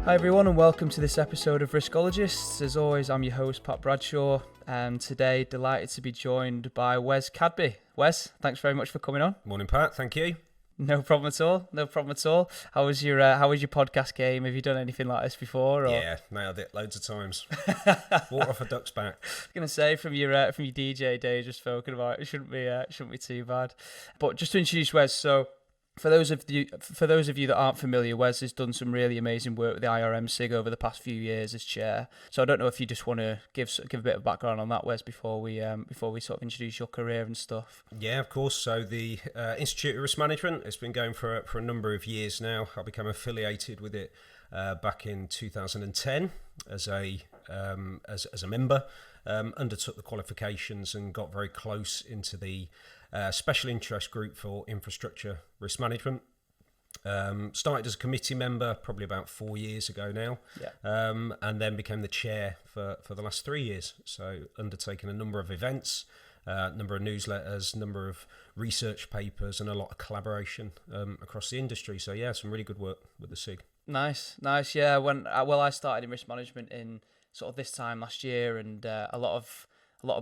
Hi everyone and welcome to this episode of Riskologists. As always, I'm your host Pat Bradshaw, and today delighted to be joined by Wes Cadby. Wes, thanks very much for coming on. Morning Pat, thank you. No problem at all. No problem at all. How was your podcast game? Have you done anything like this before? Or? Yeah, nailed it loads of times. Water off a duck's back. I was gonna say from your DJ days just spoken about, it shouldn't be too bad. But just to introduce Wes, so for those of you that aren't familiar, Wes has done some really amazing work with the IRM SIG over the past few years as chair. So I don't know if you just want to give a bit of background on that, Wes, before we sort of introduce your career and stuff. Yeah, of course. So the Institute of Risk Management, it's been going for a number of years now. I became affiliated with it back in 2010 as a member. Undertook the qualifications and got very close into the special interest group for infrastructure risk management. Started as a committee member probably about 4 years ago now, and then became the chair for the last 3 years. So undertaken a number of events, number of newsletters, number of research papers, and a lot of collaboration across the industry. So yeah, some really good work with the SIG. Nice. Yeah, I started in risk management in sort of this time last year, and a lot of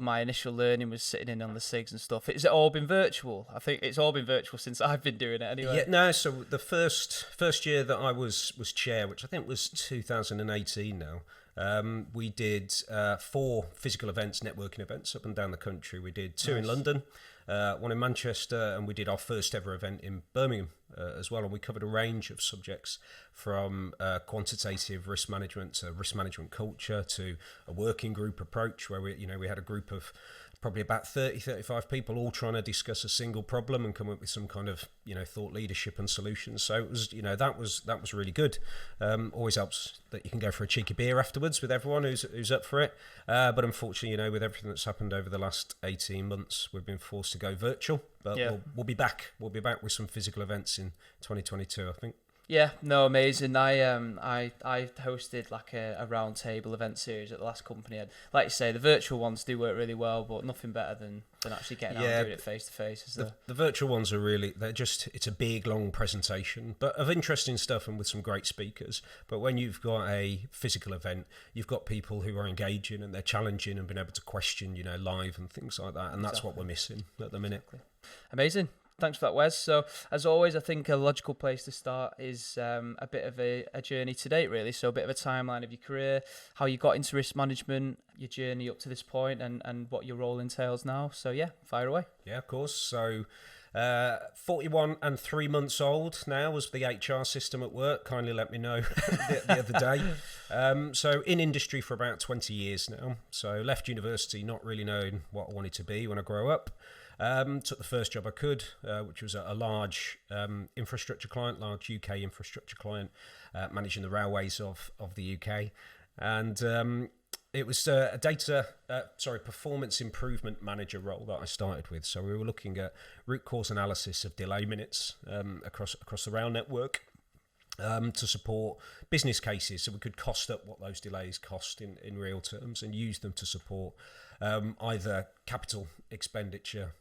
my initial learning was sitting in on the SIGs and stuff. Has it all been virtual? I think it's all been virtual since I've been doing it anyway. Yeah, no, so the first year that I was chair, which I think was 2018 now, we did 4 physical events, networking events up and down the country. We did 2 in London, 1 in Manchester, and we did our first ever event in Birmingham as well. And we covered a range of subjects from quantitative risk management to risk management culture to a working group approach where we had a group of probably about 35 people all trying to discuss a single problem and come up with some kind of thought leadership and solutions. So it was that was really good. Always helps that you can go for a cheeky beer afterwards with everyone who's up for it. But unfortunately, with everything that's happened over the last 18 months, we've been forced to go virtual. But we'll be back. We'll be back with some physical events in 2022, I think. Yeah, no, amazing. I hosted like a round table event series at the last company. And like you say, the virtual ones do work really well, but nothing better than actually getting out and doing it face to face. The virtual ones are it's a big long presentation, but of interesting stuff and with some great speakers. But when you've got a physical event, you've got people who are engaging and they're challenging and being able to question, live and things like that. And that's what we're missing at the minute. Exactly. Amazing. Thanks for that, Wes. So, as always, I think a logical place to start is a bit of a journey to date, really. So, a bit of a timeline of your career, how you got into risk management, your journey up to this point, and what your role entails now. So, yeah, fire away. Yeah, of course. So, 41 and 3 months old now was the HR system at work. Kindly let me know the other day. So, in industry for about 20 years now. So, left university not really knowing what I wanted to be when I grow up. Took the first job I could, which was a large infrastructure client, large UK infrastructure client, managing the railways of the UK. And it was a performance improvement manager role that I started with. So we were looking at root cause analysis of delay minutes across the rail network. To support business cases, so we could cost up what those delays cost in real terms and use them to support either capital expenditure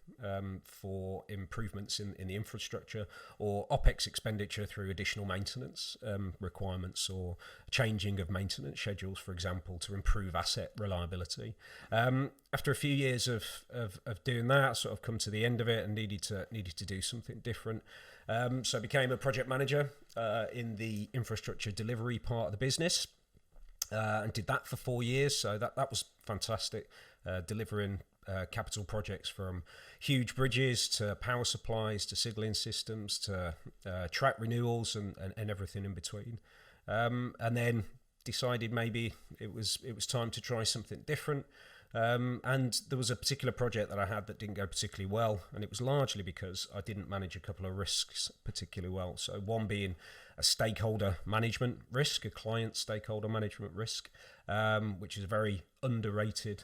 for improvements in the infrastructure or OPEX expenditure through additional maintenance requirements or changing of maintenance schedules, for example, to improve asset reliability. After a few years of doing that, I sort of come to the end of it and needed to do something different. So I became a project manager in the infrastructure delivery part of the business and did that for 4 years. So that was fantastic, delivering capital projects from huge bridges to power supplies to signalling systems to track renewals and everything in between. And then decided maybe it was time to try something different. And there was a particular project that I had that didn't go particularly well, and it was largely because I didn't manage a couple of risks particularly well. So one being a stakeholder management risk, a client stakeholder management risk, which is a very underrated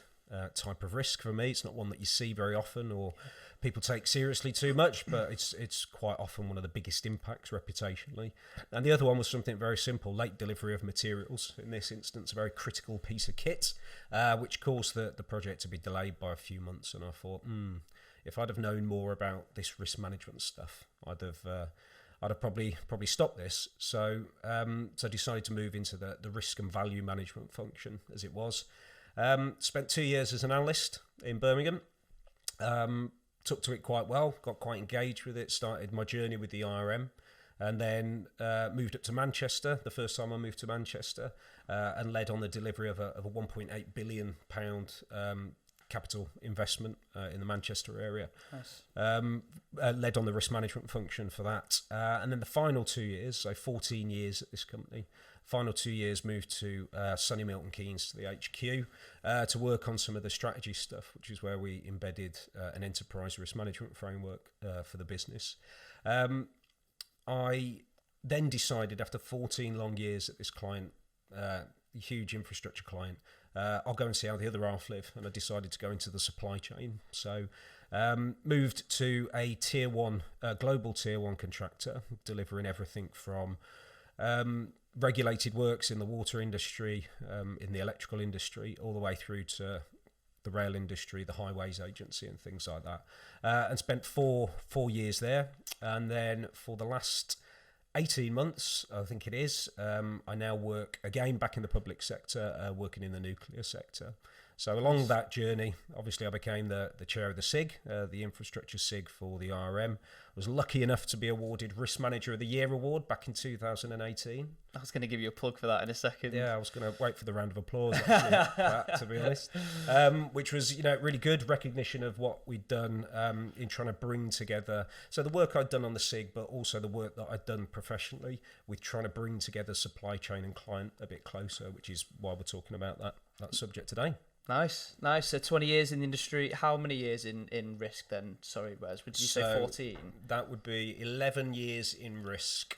type of risk for me. It's not one that you see very often or people take seriously too much, but it's quite often one of the biggest impacts reputationally. And the other one was something very simple, late delivery of materials. In this instance, a very critical piece of kit, which caused the project to be delayed by a few months. And I thought, if I'd have known more about this risk management stuff, I'd I'd have probably stopped this. So so I decided to move into the risk and value management function, as it was. Spent 2 years as an analyst in Birmingham. Took to it quite well, got quite engaged with it, started my journey with the IRM, and then moved up to Manchester, the first time I moved to Manchester, and led on the delivery of a £1.8 billion capital investment in the Manchester area. Nice. Led on the risk management function for that. And then the final 2 years, so 14 years at this company, final 2 years moved to sunny Milton Keynes, to the HQ, to work on some of the strategy stuff, which is where we embedded an enterprise risk management framework for the business. I then decided, after 14 long years at this client, huge infrastructure client, I'll go and see how the other half live, and I decided to go into the supply chain. So moved to a global tier one contractor, delivering everything from regulated works in the water industry, in the electrical industry, all the way through to the rail industry, the highways agency, and things like that. And spent four years there. And then for the last 18 months, I think it is, I now work again back in the public sector, working in the nuclear sector. So along that journey, obviously I became the chair of the SIG, the infrastructure SIG for the RM. I was lucky enough to be awarded Risk Manager of the Year award back in 2018. I was going to give you a plug for that in a second. Yeah, I was going to wait for the round of applause, actually, for that, to be honest. Which was, really good recognition of what we'd done in trying to bring together. So the work I'd done on the SIG, but also the work that I'd done professionally with trying to bring together supply chain and client a bit closer, which is why we're talking about that subject today. Nice. So 20 years in the industry. How many years in risk then? Sorry, Wes, would you say 14? That would be 11 years in risk.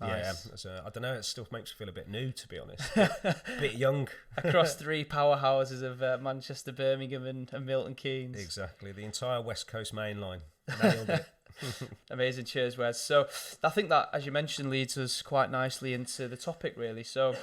Nice. Yeah, I don't know, it still makes me feel a bit new, to be honest. A bit young. Across three powerhouses of Manchester, Birmingham and Milton Keynes. Exactly, the entire West Coast main line. Nailed it. Amazing, cheers, Wes. So I think that, as you mentioned, leads us quite nicely into the topic, really. So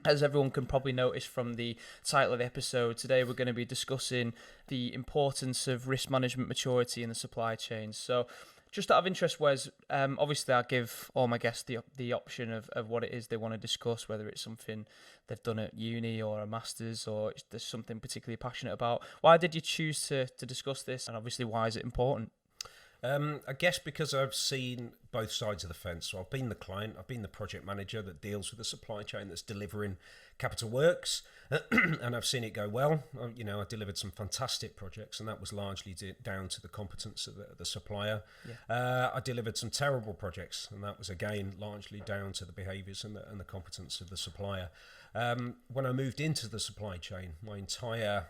as everyone can probably notice from the title of the episode, today we're going to be discussing the importance of risk management maturity in the supply chain. So just out of interest, Wes, obviously I give all my guests the option of what it is they want to discuss, whether it's something they've done at uni or a master's, or there's something particularly passionate about. Why did you choose to discuss this, and obviously why is it important? I guess because I've seen both sides of the fence. So I've been the client, I've been the project manager that deals with the supply chain that's delivering capital works, and I've seen it go well. I delivered some fantastic projects, and that was largely down to the competence of the supplier. Yeah. I delivered some terrible projects, and that was again largely down to the behaviours and the competence of the supplier. When I moved into the supply chain, my entire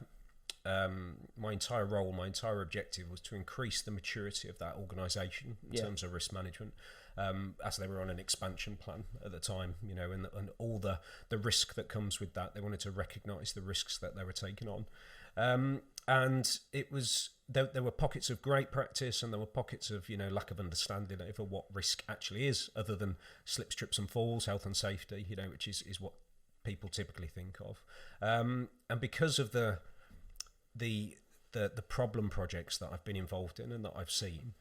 role, my entire objective was to increase the maturity of that organisation in terms of risk management, as they were on an expansion plan at the time, and all the risk that comes with that. They wanted to recognise the risks that they were taking on. And it was there were pockets of great practice, and there were pockets of lack of understanding over what risk actually is, other than slips, trips and falls, health and safety, which is what people typically think of. And because of the problem projects that I've been involved in and that I've seen,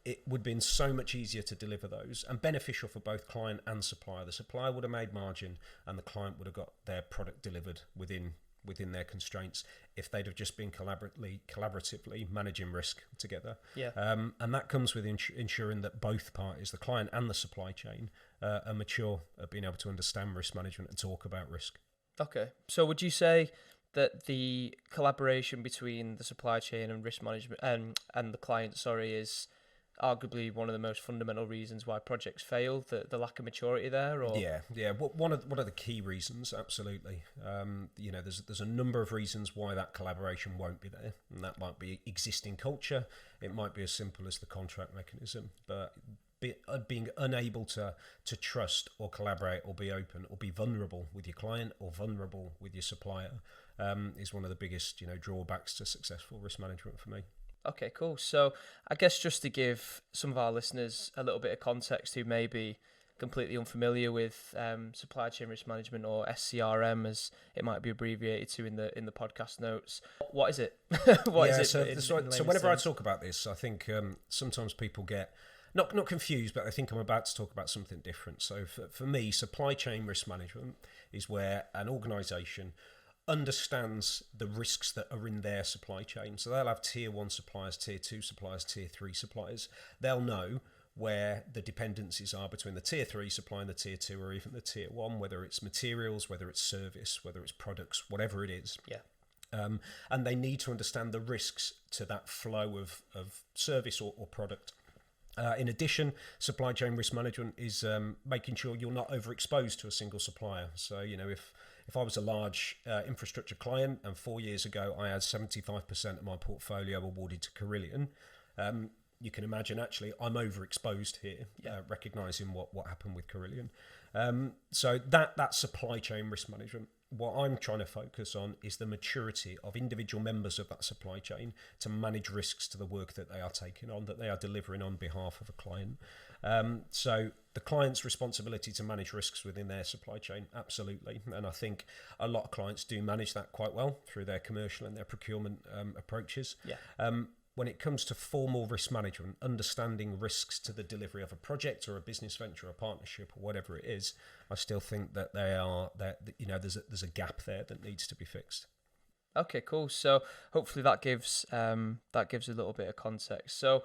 it would have been so much easier to deliver those, and beneficial for both client and supplier. The supplier would have made margin, and the client would have got their product delivered within their constraints if they'd have just been collaboratively managing risk together. Yeah. And that comes with ensuring that both parties, the client and the supply chain, are mature at being able to understand risk management and talk about risk. Okay. So would you say that the collaboration between the supply chain and risk management and the client, is arguably one of the most fundamental reasons why projects fail, the lack of maturity there? Or yeah. One of the key reasons, absolutely. There's a number of reasons why that collaboration won't be there, and that might be existing culture. It might be as simple as the contract mechanism, but being unable to trust or collaborate or be open or be vulnerable with your client or vulnerable with your supplier is one of the biggest drawbacks to successful risk management for me. Okay, cool. So I guess just to give some of our listeners a little bit of context who may be completely unfamiliar with supply chain risk management, or SCRM as it might be abbreviated to in the podcast notes. What is it? What is it? So whenever I talk about this, I think sometimes people get not confused, but I think I'm about to talk about something different. So for me, supply chain risk management is where an organisation understands the risks that are in their supply chain. So they'll have tier 1 suppliers, tier 2 suppliers, tier 3 suppliers. They'll know where the dependencies are between the tier 3 supply and the tier 2 or even the tier 1, whether it's materials, whether it's service, whether it's products, whatever it is. Yeah. And they need to understand the risks to that flow of service or product. In addition, supply chain risk management is making sure you're not overexposed to a single supplier. So, if I was a large infrastructure client and 4 years ago I had 75% of my portfolio awarded to Carillion, you can imagine actually I'm overexposed here, recognising what happened with Carillion. So that supply chain risk management. What I'm trying to focus on is the maturity of individual members of that supply chain to manage risks to the work that they are taking on, that they are delivering on behalf of a client. So the client's responsibility to manage risks within their supply chain, absolutely. And I think a lot of clients do manage that quite well through their commercial and their procurement approaches. Yeah. When it comes to formal risk management, understanding risks to the delivery of a project or a business venture, a partnership, or whatever it is, I still think that there's a gap there that needs to be fixed. Okay, cool. So hopefully that gives a little bit of context. So,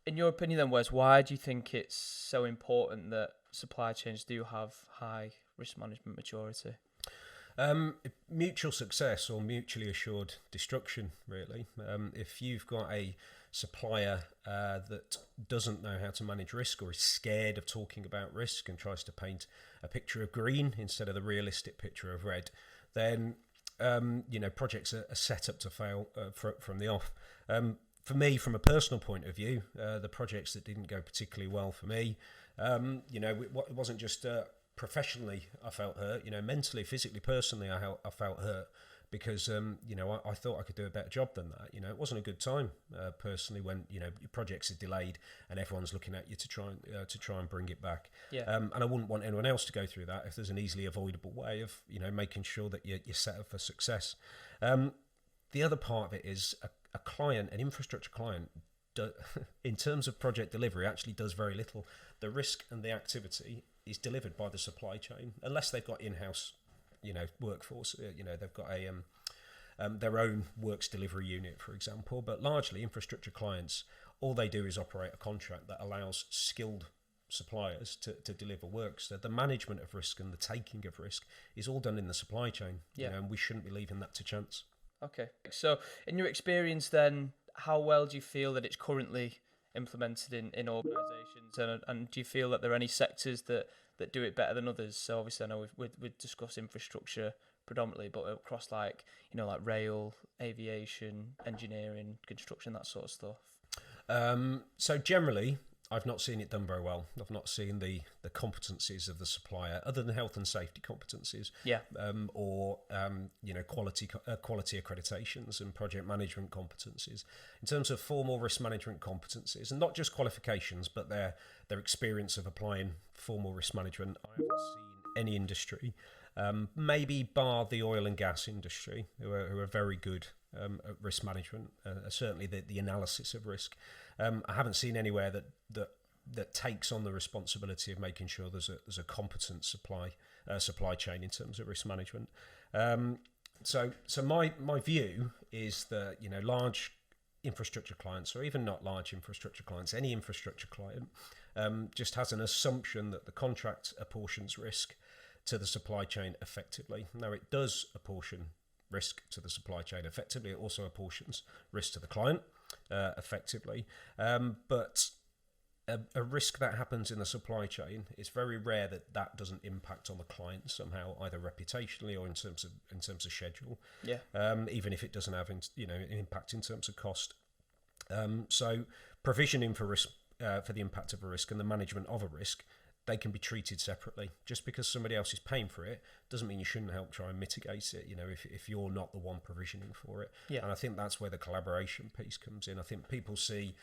in your opinion, then, Wes, why do you think it's so important that supply chains do have high risk management maturity? Mutual success or mutually assured destruction, really. If you've got a supplier that doesn't know how to manage risk or is scared of talking about risk and tries to paint a picture of green instead of the realistic picture of red, then projects are set up to fail from the off. For me, from a personal point of view, the projects that didn't go particularly well for me, it wasn't just professionally I felt hurt, mentally, physically, personally I felt hurt because I thought I could do a better job than that. It wasn't a good time personally when your projects are delayed and everyone's looking at you to try and bring it back. Yeah. And I wouldn't want anyone else to go through that if there's an easily avoidable way of making sure that you're set up for success. The other part of it is a client, an infrastructure client, in terms of project delivery, actually does very little. The risk and the activity is delivered by the supply chain, unless they've got in-house, workforce. They've got their own works delivery unit, for example. But largely, infrastructure clients, all they do is operate a contract that allows skilled suppliers to deliver work. So the management of risk and the taking of risk is all done in the supply chain. Yeah. And we shouldn't be leaving that to chance. Okay. So, in your experience, then, how well do you feel that it's currently implemented in organisations, and do you feel that there are any sectors that do it better than others? So obviously I know we've discussed infrastructure predominantly, but across like rail, aviation, engineering, construction, that sort of stuff. So generally I've not seen it done very well. I've not seen the competencies of the supplier, other than health and safety competencies, or quality accreditations and project management competencies. In terms of formal risk management competencies, and not just qualifications, but their experience of applying formal risk management, I haven't seen any industry, maybe bar the oil and gas industry, who are very good at risk management, certainly the analysis of risk. I haven't seen anywhere that takes on the responsibility of making sure there's a competent supply chain in terms of risk management. So my view is that large infrastructure clients, or even not large infrastructure clients, any infrastructure client just has an assumption that the contract apportions risk to the supply chain effectively. Now it does apportion risk to the supply chain effectively. It also apportions risk to the client effectively. But a risk that happens in the supply chain, it's very rare that doesn't impact on the client somehow, either reputationally or in terms of schedule. Yeah. Even if it doesn't have an impact in terms of cost. So provisioning for risk, for the impact of a risk and the management of a risk, they can be treated separately. Just because somebody else is paying for it doesn't mean you shouldn't help try and mitigate it, if you're not the one provisioning for it. Yeah. And I think that's where the collaboration piece comes in. I think people see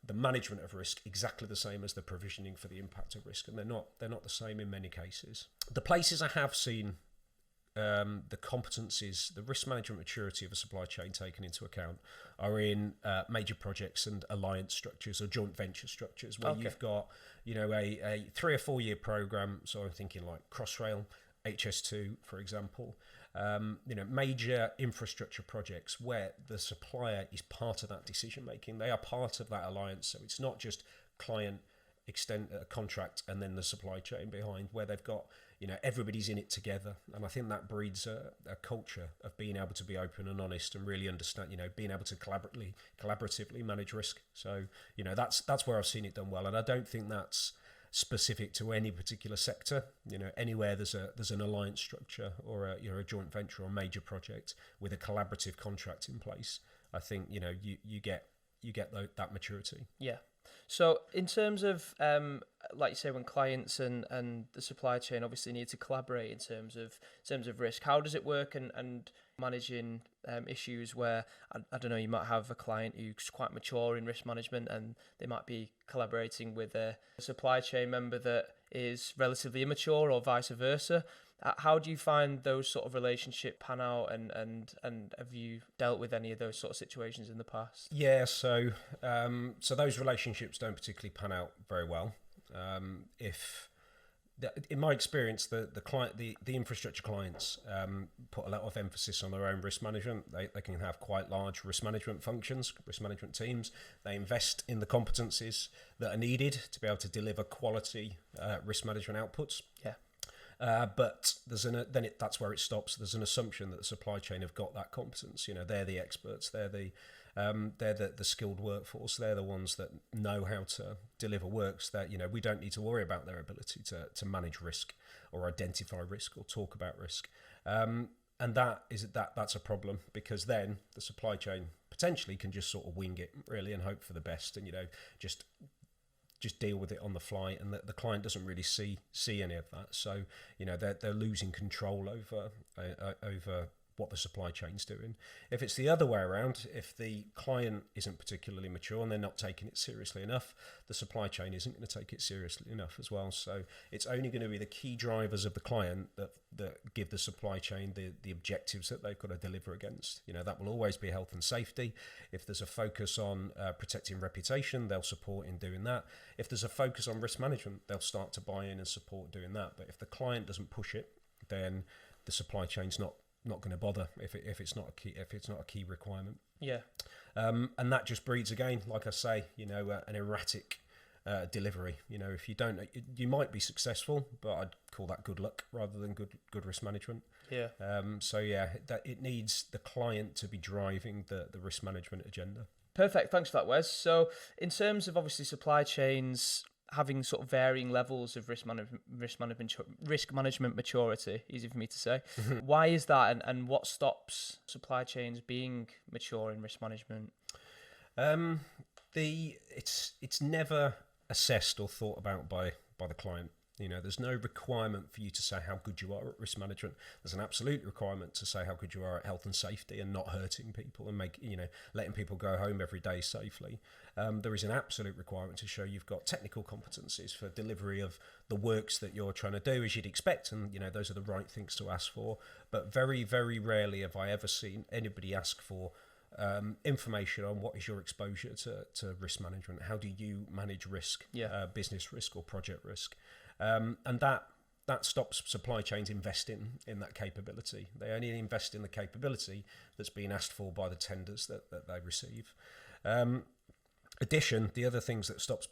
the management of risk exactly the same as the provisioning for the impact of risk, and they're not the same in many cases. The places I have seen the competencies, the risk management maturity of a supply chain taken into account are in major projects and alliance structures or joint venture structures where you've got, a 3 or 4 year program. So I'm thinking like Crossrail, HS2, for example, major infrastructure projects where the supplier is part of that decision making. They are part of that alliance. So it's not just client extend a contract and then the supply chain behind, where they've got, everybody's in it together. And I think that breeds a culture of being able to be open and honest and really understand, being able to collaboratively manage risk. So, that's where I've seen it done well. And I don't think that's specific to any particular sector. Anywhere there's an alliance structure or a joint venture or major project with a collaborative contract in place, I think, you get that maturity. Yeah. So in terms of, like you say, when clients and the supply chain obviously need to collaborate in terms of risk, how does it work and managing issues where, I don't know, you might have a client who's quite mature in risk management and they might be collaborating with a supply chain member that is relatively immature or vice versa. How do you find those sort of relationship pan out, and have you dealt with any of those sort of situations in the past? Yeah, so those relationships don't particularly pan out very well. In my experience, the client, the infrastructure clients put a lot of emphasis on their own risk management. They can have quite large risk management functions, risk management teams. They invest in the competencies that are needed to be able to deliver quality risk management outputs. Yeah. But that's where it stops. There's an assumption that the supply chain have got that competence. They're the experts. They're the skilled workforce. They're the ones that know how to deliver works. That we don't need to worry about their ability to manage risk or identify risk or talk about risk. And that's a problem, because then the supply chain potentially can just sort of wing it really and hope for the best, and just deal with it on the fly, and the client doesn't really see any of that. So they're losing control over what the supply chain's doing. If it's the other way around, if the client isn't particularly mature and they're not taking it seriously enough, the supply chain isn't going to take it seriously enough as well. So it's only going to be the key drivers of the client that give the supply chain the objectives that they've got to deliver against. That will always be health and safety. If there's a focus on protecting reputation, they'll support in doing that. If there's a focus on risk management, they'll start to buy in and support doing that. But if the client doesn't push it, then the supply chain's not going to bother if it's not a key requirement. Yeah. And that just breeds, again, like I say, an erratic delivery. If you don't, you might be successful, but I'd call that good luck rather than good risk management. Yeah. That it needs the client to be driving the risk management agenda. Perfect. Thanks for that, Wes. So in terms of obviously supply chains having sort of varying levels of risk management maturity, easy for me to say. Why is that, and what stops supply chains being mature in risk management? It's never assessed or thought about by the client. There's no requirement for you to say how good you are at risk management. There's an absolute requirement to say how good you are at health and safety and not hurting people and letting people go home every day safely. There is an absolute requirement to show you've got technical competencies for delivery of the works that you're trying to do, as you'd expect, and those are the right things to ask for. But very, very rarely have I ever seen anybody ask for information on what is your exposure to risk management. How do you manage risk, business risk or project risk? And that stops supply chains investing in that capability. They only invest in the capability that's being asked for by the tenders that they receive. Addition, the other things that stops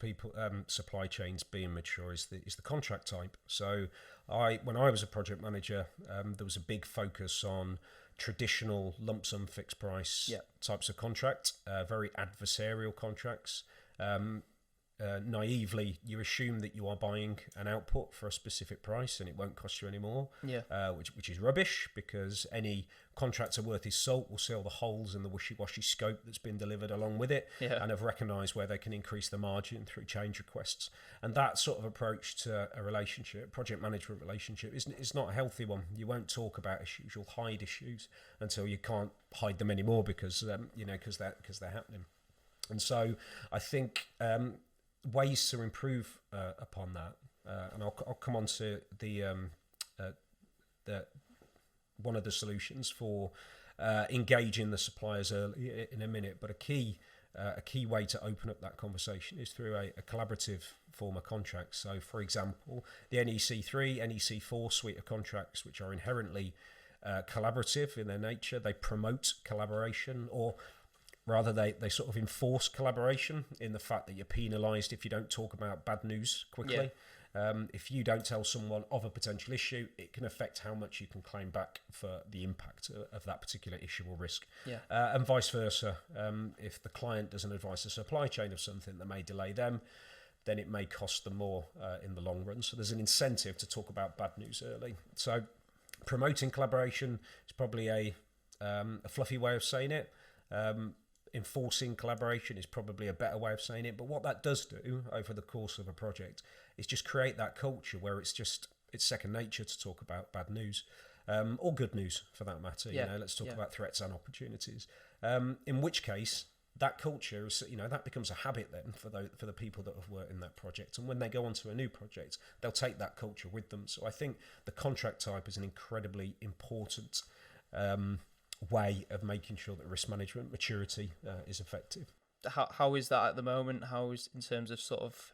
supply chains being mature is the contract type. So when I was a project manager, there was a big focus on traditional lump sum fixed price types of contract, very adversarial contracts. Naively, you assume that you are buying an output for a specific price and it won't cost you any more, which is rubbish, because any contractor worth his salt will see all the holes in the wishy-washy scope that's been delivered along with it, and have recognised where they can increase the margin through change requests. And that sort of approach to a relationship, project management relationship, is not a healthy one. You won't talk about issues, you'll hide issues until you can't hide them anymore because they're happening. And so I think ways to improve upon that, and I'll come on to the one of the solutions for engaging the suppliers early in a minute. But a key way to open up that conversation is through a collaborative form of contracts. So, for example, the NEC3, NEC4 suite of contracts, which are inherently collaborative in their nature, they promote collaboration, or rather they sort of enforce collaboration in the fact that you're penalised if you don't talk about bad news quickly. If you don't tell someone of a potential issue, it can affect how much you can claim back for the impact of that particular issue or risk. And vice versa. If the client doesn't advise the supply chain of something that may delay them, then it may cost them more in the long run. So there's an incentive to talk about bad news early. So promoting collaboration is probably a fluffy way of saying it. Enforcing collaboration is probably a better way of saying it. But what that does do over the course of a project is just create that culture where it's second nature to talk about bad news, or good news for that matter. Let's talk about threats and opportunities. In which case, that culture is, that becomes a habit then for the people that have worked in that project. And when they go on to a new project, they'll take that culture with them. So I think the contract type is an incredibly important way of making sure that risk management maturity is effective. How is that at the moment? How is, in terms of sort of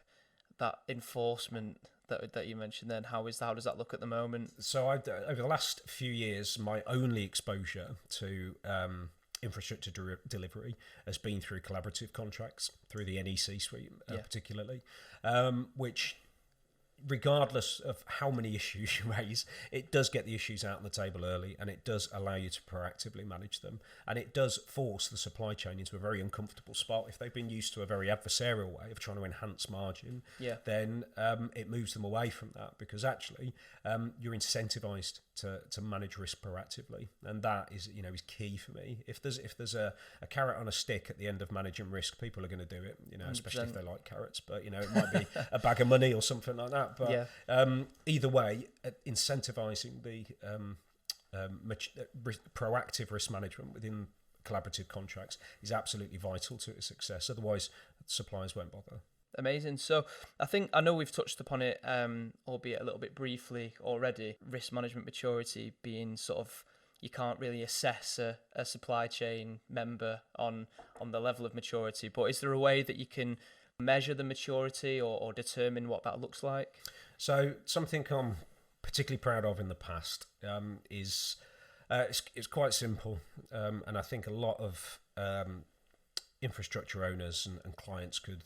that enforcement that you mentioned then, how does that look at the moment? So over the last few years, my only exposure to infrastructure delivery has been through collaborative contracts, through the NEC suite particularly, which, regardless of how many issues you raise, it does get the issues out on the table early, and it does allow you to proactively manage them, and it does force the supply chain into a very uncomfortable spot. If they've been used to a very adversarial way of trying to enhance margin, then it moves them away from that, because actually you're incentivized to manage risk proactively, and that is key for me. If there's a carrot on a stick at the end of managing risk, people are going to do it, especially if they like carrots, but it might be a bag of money or something like that. But either way, incentivizing the proactive risk management within collaborative contracts is absolutely vital to its success. Otherwise, suppliers won't bother. Amazing. So I know we've touched upon it, albeit a little bit briefly already, risk management maturity being sort of, you can't really assess a supply chain member on the level of maturity, but is there a way that you can measure the maturity or determine what that looks like? So something I'm particularly proud of in the past is it's quite simple, and I think a lot of infrastructure owners and clients could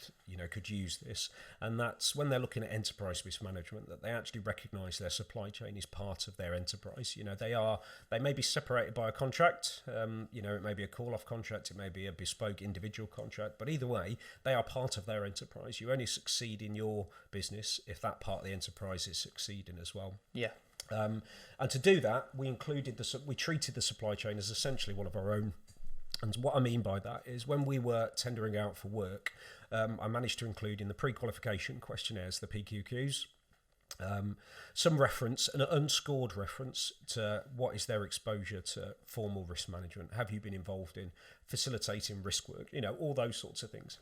use this, and that's when they're looking at enterprise risk management, that they actually recognize their supply chain is part of their enterprise. They may be separated by a contract, it may be a call-off contract, it may be a bespoke individual contract, but either way, they are part of their enterprise. You only succeed in your business if that part of the enterprise is succeeding as well. And to do that, we treated the supply chain as essentially one of our own. And what I mean by that is, when we were tendering out for work, I managed to include in the pre-qualification questionnaires, the PQQs, some reference, an unscored reference to what is their exposure to formal risk management. Have you been involved in facilitating risk work? All those sorts of things.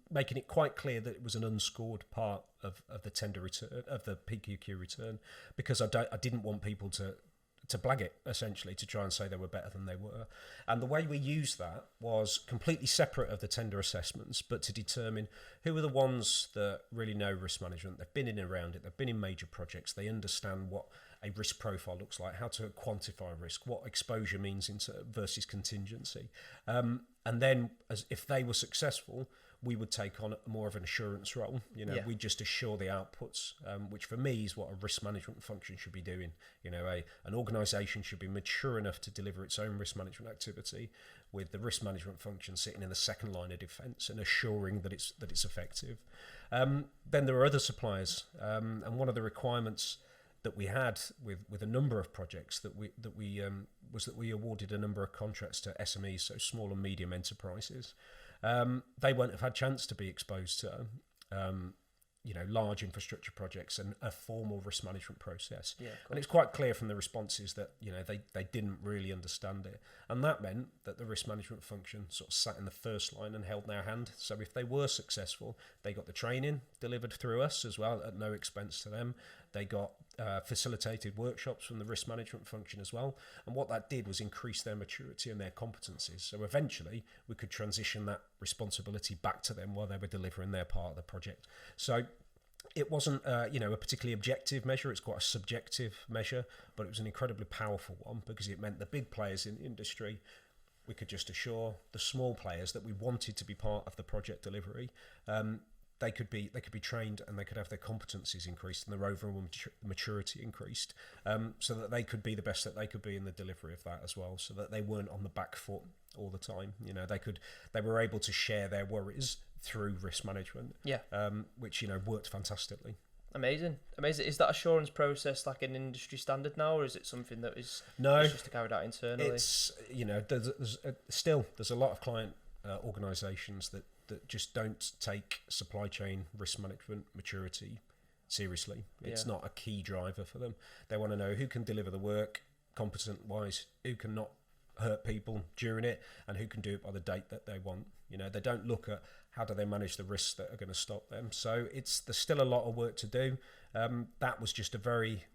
Making it quite clear that it was an unscored part of the tender return, of the PQQ return, because I didn't want people to blag it, essentially, to try and say they were better than they were. And the way we used that was completely separate of the tender assessments, but to determine who are the ones that really know risk management. They've been in and around it, they've been in major projects, they understand what a risk profile looks like, how to quantify risk, what exposure means versus contingency. And then, if they were successful, we would take on more of an assurance role. We just assure the outputs, which for me is what a risk management function should be doing. An organisation should be mature enough to deliver its own risk management activity, with the risk management function sitting in the second line of defence and assuring that it's effective. Then there are other suppliers, and one of the requirements that we had with a number of projects was that we awarded a number of contracts to SMEs, so small and medium enterprises. They won't have had chance to be exposed to large infrastructure projects and a formal risk management process. And it's quite clear from the responses that they didn't really understand it, and that meant that the risk management function sort of sat in the first line and held their hand. So if they were successful, they got the training delivered through us as well at no expense to them. They got facilitated workshops from the risk management function as well. And what that did was increase their maturity and their competencies. So eventually we could transition that responsibility back to them while they were delivering their part of the project. So it wasn't, a particularly objective measure. It's quite a subjective measure, but it was an incredibly powerful one because it meant the big players in the industry, we could just assure the small players that we wanted to be part of the project delivery. They could be trained and they could have their competencies increased and their overall maturity increased, so that they could be the best that they could be in the delivery of that as well, so that they weren't on the back foot all the time. They were able to share their worries through risk management, which worked fantastically. Amazing. Is that assurance process like an industry standard now, or is it something that is just carried out internally? It's there's a lot of client organisations that just don't take supply chain risk management maturity seriously. It's not a key driver for them. They want to know who can deliver the work competent wise, who can not hurt people during it, and who can do it by the date that they want. They don't look at how do they manage the risks that are going to stop them. So there's still a lot of work to do. That was just a very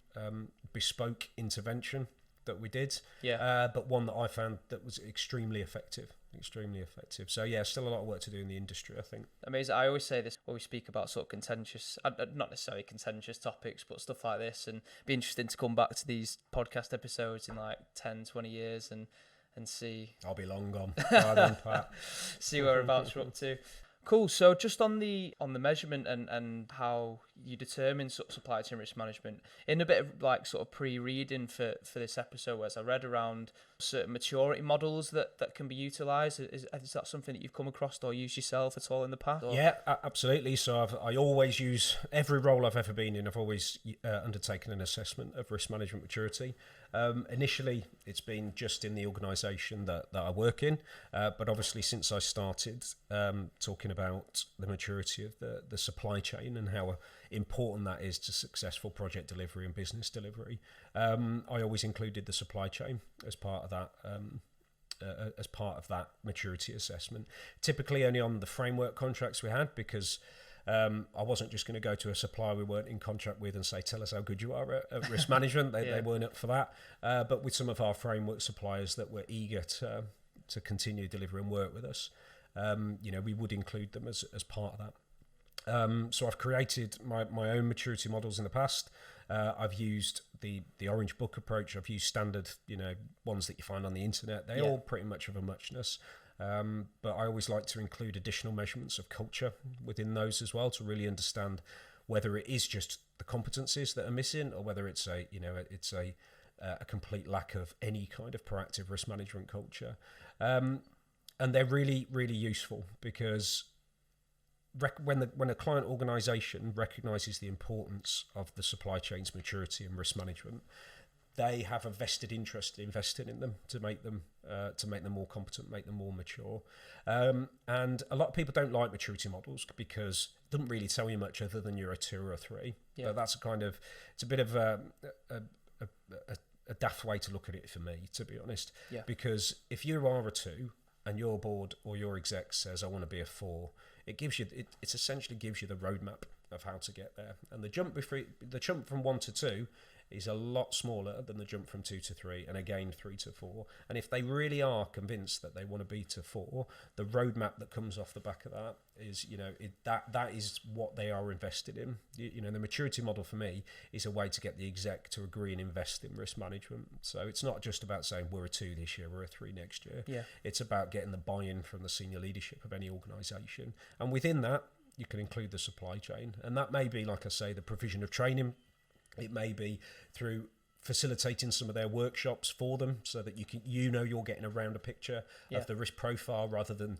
bespoke intervention that we did, but one that I found that was extremely effective. So still a lot of work to do in the industry, I think. Amazing. I always say this when we speak about sort of contentious, not necessarily contentious topics, but stuff like this, and it'd be interesting to come back to these podcast episodes in like 10, 20 years and see. I'll be long gone by then, Pat. See whereabouts we're up to. Cool. So just on the measurement and how you determine sort of supply chain risk management, in a bit of like sort of pre-reading for this episode, Wes, I read around certain maturity models that can be utilised. Is that something that you've come across or used yourself at all in the past? Or? Yeah, absolutely. So I always use, every role I've ever been in, I've always undertaken an assessment of risk management maturity. Initially, it's been just in the organisation that I work in, but obviously since I started talking about the maturity of the supply chain and how important that is to successful project delivery and business delivery, I always included the supply chain as part of that maturity assessment. Typically only on the framework contracts we had, because I wasn't just going to go to a supplier we weren't in contract with and say, tell us how good you are at risk management. They weren't up for that. But with some of our framework suppliers that were eager to continue delivering work with us, we would include them as part of that. So I've created my own maturity models in the past. I've used the Orange Book approach. I've used standard, ones that you find on the internet. They're all pretty much of a muchness. But I always like to include additional measurements of culture within those as well, to really understand whether it is just the competencies that are missing, or whether it's a complete lack of any kind of proactive risk management culture. And they're really, really useful because when a client organisation recognises the importance of the supply chain's maturity and risk management, they have a vested interest in investing in them to make them more competent, make them more mature. And a lot of people don't like maturity models because it doesn't really tell you much other than you're a 2 or a 3. Yeah. But that's it's a bit of a daft way to look at it for me, to be honest. Yeah. Because if you are a 2 and your board or your exec says, I want to be a 4, it essentially gives you the roadmap of how to get there. And the jump from 1 to 2 is a lot smaller than the jump from 2 to 3, and again 3 to 4. And if they really are convinced that they want to be to 4, the roadmap that comes off the back of that is, that is what they are invested in. The maturity model for me is a way to get the exec to agree and invest in risk management. So it's not just about saying we're a 2 this year, we're a 3 next year. Yeah. It's about getting the buy-in from the senior leadership of any organisation, and within that you can include the supply chain, and that may be, like I say, the provision of training. It may be through facilitating some of their workshops for them, so that you're getting a rounder picture of the risk profile, rather than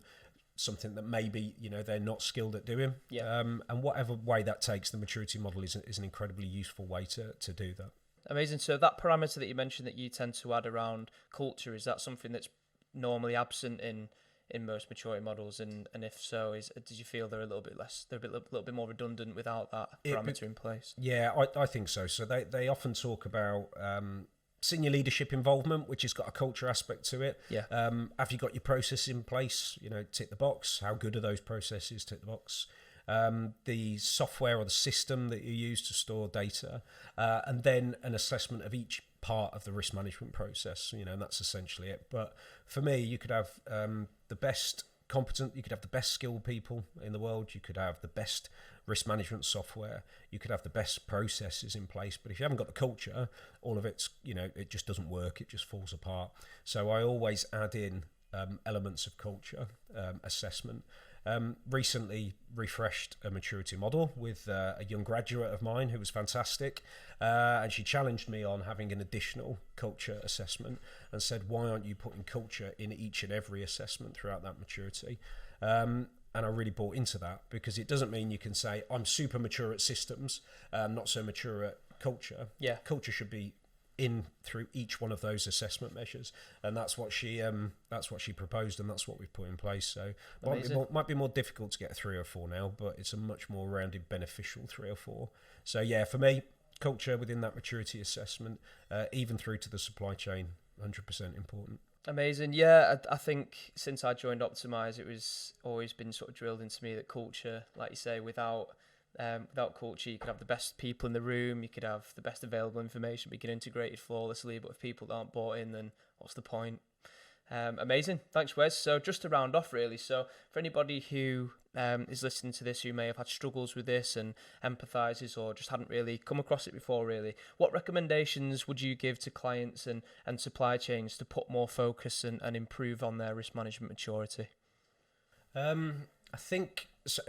something that maybe they're not skilled at doing. Yeah. And whatever way that takes, the maturity model is an incredibly useful way to do that. Amazing. So that parameter that you mentioned that you tend to add around culture, is that something that's normally absent in most maturity models, and if so, did you feel they're a little bit more redundant without that parameter in place? Yeah, I think so. So they often talk about senior leadership involvement, which has got a culture aspect to it. Yeah. Have you got your process in place? Tick the box. How good are those processes? Tick the box. the software or the system that you use to store data, and then an assessment of each part of the risk management process. And that's essentially it. But for me, you could have the best competent, you could have the best skilled people in the world, you could have the best risk management software, you could have the best processes in place, but if you haven't got the culture, all of it's, it just doesn't work, it just falls apart. So I always add in elements of culture assessment. Recently refreshed a maturity model with a young graduate of mine who was fantastic, and she challenged me on having an additional culture assessment and said, why aren't you putting culture in each and every assessment throughout that maturity? And I really bought into that, because it doesn't mean you can say I'm super mature at systems, not so mature at culture. Yeah, culture should be in through each one of those assessment measures, and that's what she proposed, and that's what we've put in place. So might be more difficult to get a 3 or 4 now, but it's a much more rounded, beneficial 3 or 4. So yeah, for me, culture within that maturity assessment, even through to the supply chain, 100% important. Amazing. Yeah, I think since I joined Optimize, it was always been sort of drilled into me that culture, like you say, without culture, you could have the best people in the room, you could have the best available information, we could integrate it flawlessly, but if people aren't bought in, then what's the point? Amazing. Thanks, Wes. So just to round off, really, so for anybody who is listening to this, who may have had struggles with this and empathises or just hadn't really come across it before, really, what recommendations would you give to clients and supply chains to put more focus and improve on their risk management maturity? I think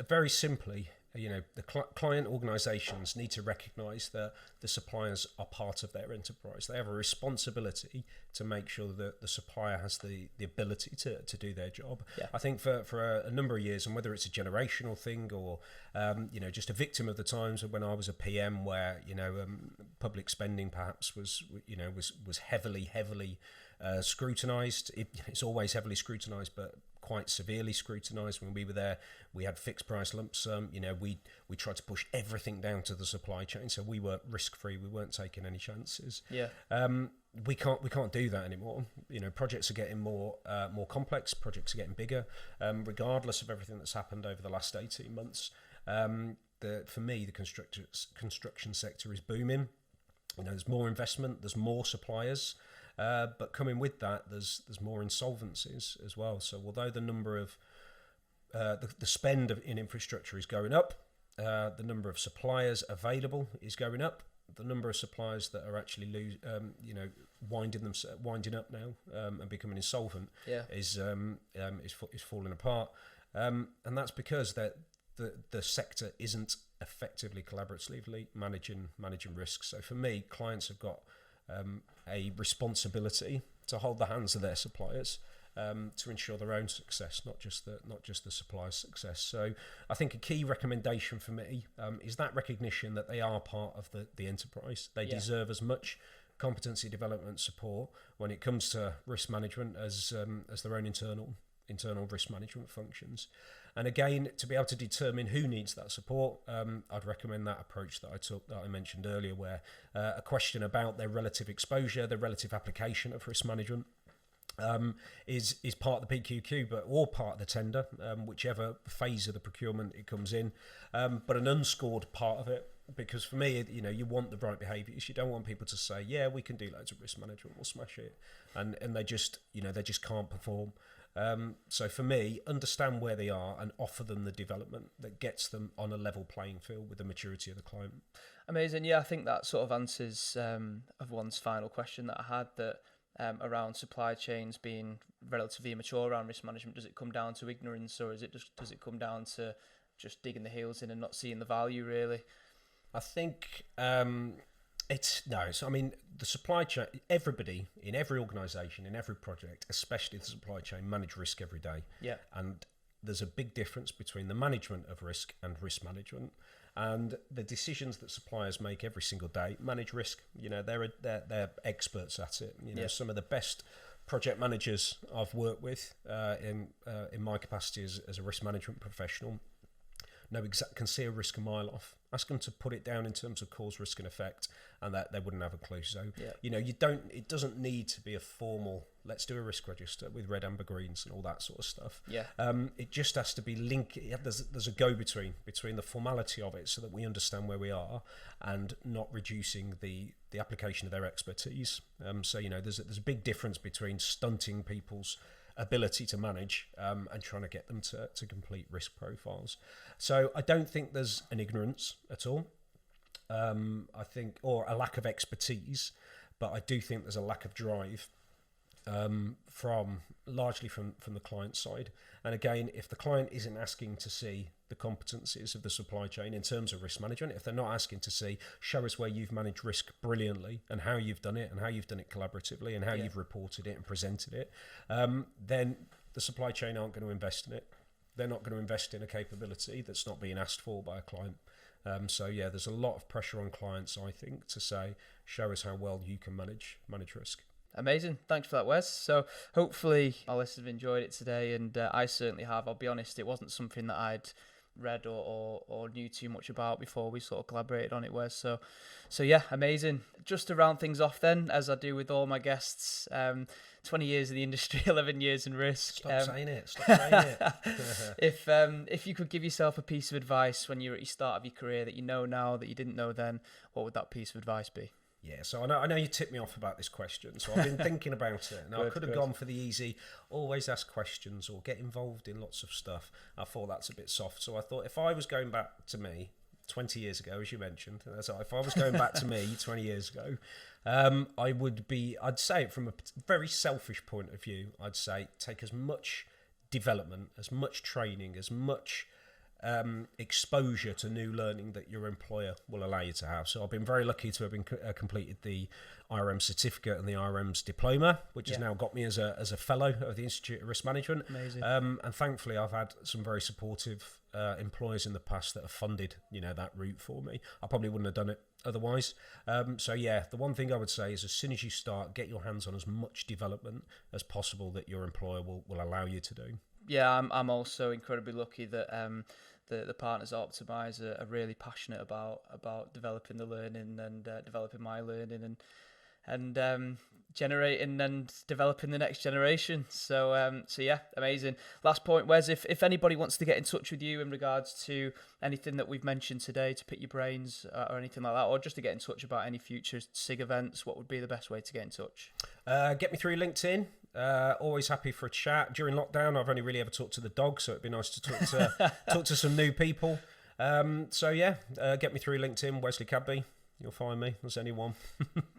very simply, the client organisations need to recognise that the suppliers are part of their enterprise. They have a responsibility to make sure that the supplier has the ability to do their job. Yeah. I think for a number of years, and whether it's a generational thing or just a victim of the times when I was a PM, where public spending perhaps was heavily scrutinised. It's always heavily scrutinised, but quite severely scrutinised. When we were there, we had fixed price lump sum. We tried to push everything down to the supply chain, so we weren't risk free. We weren't taking any chances. Yeah. We can't do that anymore. Projects are getting more complex. Projects are getting bigger. Regardless of everything that's happened over the last 18 months, for me, the construction sector is booming. There's more investment. There's more suppliers. But coming with that, there's more insolvencies as well. So although the number of the spend in infrastructure is going up, the number of suppliers available is going up. The number of suppliers that are actually winding up now and becoming insolvent is falling apart, and that's because that the sector isn't effectively collaboratively managing risks. So for me, clients have got a responsibility to hold the hands of their suppliers to ensure their own success, not just the supplier's success. So I think a key recommendation for me is that recognition that they are part of the enterprise. They deserve as much competency development support when it comes to risk management as their own internal risk management functions. And again, to be able to determine who needs that support, I'd recommend that approach that I took, that I mentioned earlier, where a question about their relative exposure, their relative application of risk management is part of the PQQ, or part of the tender, whichever phase of the procurement it comes in, but an unscored part of it. Because for me, you want the right behaviours. You don't want people to say, "Yeah, we can do loads of risk management, we'll smash it," and they just can't perform. So for me, understand where they are and offer them the development that gets them on a level playing field with the maturity of the client. Amazing. Yeah, I think that sort of answers of one's final question that I had, that around supply chains being relatively immature around risk management. Does it come down to ignorance, or does it come down to just digging the heels in and not seeing the value, really? I think the supply chain, everybody in every organisation, in every project, especially the supply chain, manage risk every day. Yeah. And there's a big difference between the management of risk and risk management. And the decisions that suppliers make every single day manage risk. They're experts at it. Some of the best project managers I've worked with in my capacity as a risk management professional can see a risk a mile off. Ask them to put it down in terms of cause, risk and effect, and that they wouldn't have a clue. So, it doesn't need to be a formal, let's do a risk register with red, amber, greens and all that sort of stuff. Yeah. It just has to be linked. There's a go-between the formality of it so that we understand where we are and not reducing the application of their expertise. There's a big difference between stunting people's ability to manage and trying to get them to complete risk profiles. So I don't think there's an ignorance at all. I think, or a lack of expertise, but I do think there's a lack of drive largely from the client side. And again, if the client isn't asking to see the competencies of the supply chain in terms of risk management, if they're not asking to see, show us where you've managed risk brilliantly and how you've done it and how you've done it collaboratively and how you've reported it and presented it, then the supply chain aren't going to invest in it. They're not going to invest in a capability that's not being asked for by a client. There's a lot of pressure on clients, I think, to say, show us how well you can manage risk. Amazing. Thanks for that, Wes. So hopefully our listeners have enjoyed it today, and I certainly have. I'll be honest, it wasn't something that I'd read or knew too much about before we sort of collaborated on it, Wes. So yeah, amazing. Just to round things off then, as I do with all my guests, 20 years in the industry, 11 years in risk. Stop saying it. If you could give yourself a piece of advice when you're at your start of your career that you know now that you didn't know then, what would that piece of advice be? Yeah, so I know you tipped me off about this question, so I've been thinking about it. Now, I could have gone for the easy, always ask questions or get involved in lots of stuff. I thought that's a bit soft. So I thought if I was going back to me 20 years ago, as you mentioned, if I was going back to me 20 years ago, I'd say from a very selfish point of view, I'd say take as much development, as much training, as much exposure to new learning that your employer will allow you to have. So I've been very lucky to have been completed the IRM certificate and the IRM's diploma, which has now got me as a fellow of the Institute of Risk Management. Amazing. And thankfully I've had some very supportive employers in the past that have funded that route for me. I probably wouldn't have done it otherwise. The one thing I would say is as soon as you start, get your hands on as much development as possible that your employer will allow you to do. Yeah, I'm also incredibly lucky that the partners at Optimize are really passionate about developing the learning and developing my learning and generating and developing the next generation. So yeah, amazing. Last point, Wes, if anybody wants to get in touch with you in regards to anything that we've mentioned today, to pick your brains or anything like that, or just to get in touch about any future SIG events, what would be the best way to get in touch? Get me through LinkedIn. Always happy for a chat. During lockdown, I've only really ever talked to the dog, so it'd be nice to talk to some new people. Get me through LinkedIn, Wesley Cadby. You'll find me. There's anyone.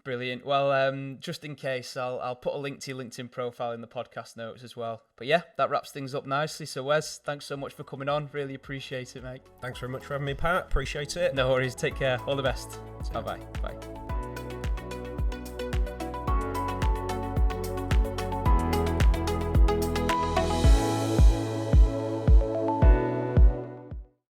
Brilliant. Well, just in case, I'll put a link to your LinkedIn profile in the podcast notes as well. But yeah, that wraps things up nicely. So Wes, thanks so much for coming on. Really appreciate it, mate. Thanks very much for having me, Pat. Appreciate it. No worries. Take care. All the best. Bye-bye. Bye.